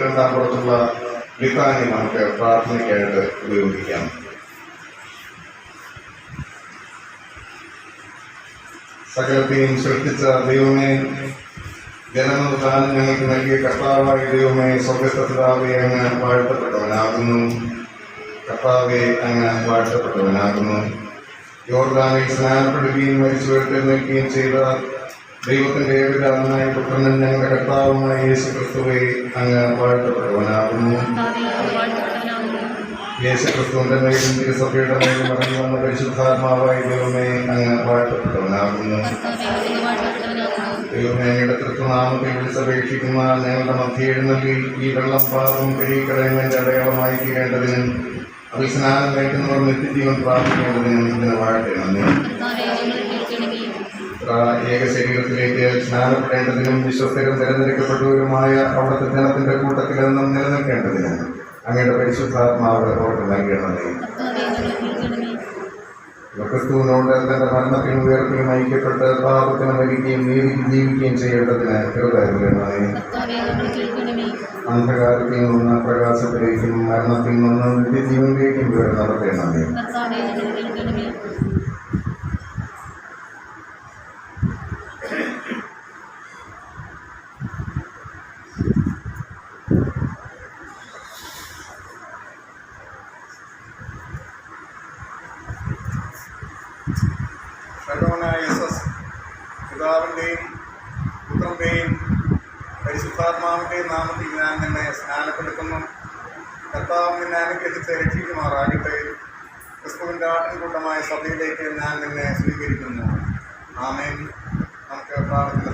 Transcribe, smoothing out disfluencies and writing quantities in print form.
രണ്ടാം പുറത്തുള്ള ലിത്താനി നമുക്ക് പ്രാർത്ഥനയ്ക്കായിട്ട് ഉപയോഗിക്കാം. സകലത്തെയും സൃഷ്ടിച്ച ദൈവമേ, ജനനം താനും ഞങ്ങൾക്ക് നൽകിയ കർത്താവായ ദൈവമേ, സ്വർഗ്ഗസ്ഥ പിതാവേ, അങ്ങ് വാഴ്ത്തപ്പെട്ടവനാകുന്നു. കർത്താവേ, അങ്ങ് വാഴ്ത്തപ്പെട്ടവനാകുന്നു. യോർദാനിൽ സ്നാനപ്പെടുകയും മരിച്ചു ഉയർത്തെഴുന്നേൽക്കുകയും ചെയ്ത ദൈവത്തിന്റെ ഏകജാതനായ പുത്രനും ഞങ്ങളുടെ കർത്താവുമായ യേശു ക്രിസ്തുവേ, അങ്ങ് വാഴ്ത്തപ്പെട്ടവനാകുന്നു. യേശു ക്രിസ്തുവിന്റെ മേലും തിരുസഭയുടെ മേലും ഇറങ്ങി വന്ന പരിശുദ്ധാത്മാവായ ദൈവമേ, അങ്ങ് വാഴ്ത്തപ്പെട്ടവനാകുന്നു. ദൈവമേ, അങ്ങയുടെ തൃത്വനാമത്തിൽ വിളിച്ചപേക്ഷിക്കുന്ന ഞങ്ങളുടെ മധ്യ എഴുന്നള്ളി ഈ വെള്ളം പാപം കഴുകിക്കളയുന്നതിന്റെ അടയാളമായി തീരേണ്ടതിനും അതിൽ സ്നാനം കഴിക്കുന്നവർ നിത്യജീവൻ പ്രാപിക്കേണ്ടതിനും ഇതിന് വാഴ്ത്തണമേ. ഏക ശരീരത്തിലേക്ക് സ്നാനപ്പെടേണ്ടതിനും വിശ്വസ്തരും തിരഞ്ഞെടുക്കപ്പെട്ടവരുമായ അവിടുത്തെ ജനത്തിന്റെ കൂട്ടത്തിൽ എന്നും നിലനിൽക്കേണ്ടതിനും അങ്ങയുടെ പരിശുദ്ധാത്മാവ് ഓർത്ത് നൽകണമേ. ക്രിസ്തുവിനോട് തന്റെ മരണത്തിനും ഉയർപ്പിനും ഐക്യപ്പെട്ട് പാപത്തിന് മരിക്കുകയും നീതിക്ക് ജീവിക്കുകയും ചെയ്യേണ്ടതിന് കൃപകരണമേ. അന്ധകാരത്തിൽ നിന്ന് പ്രകാശത്തിലേക്കും മരണത്തിൽ നിന്ന് നിത്യജീവനിലേക്കും പേർ നടത്തണമേ. പിതാവിൻ്റെയും പുത്രൻ്റെയും പരിശുദ്ധാത്മാവിൻ്റെയും നാമത്തിൽ ഞാൻ നിന്നെ സ്നാനപ്പെടുത്തുന്നു. കർത്താവ് നിന്നെ അനുഗ്രഹിച്ച് രക്ഷിക്കുമാറാകട്ടെ. ക്രിസ്തുവിൻ്റെ ആട്ടിൻകൂട്ടമായ സഭയിലേക്ക് ഞാൻ നിന്നെ സ്വീകരിക്കുന്നു. ആമേൻ. നമുക്ക് പ്രാർത്ഥന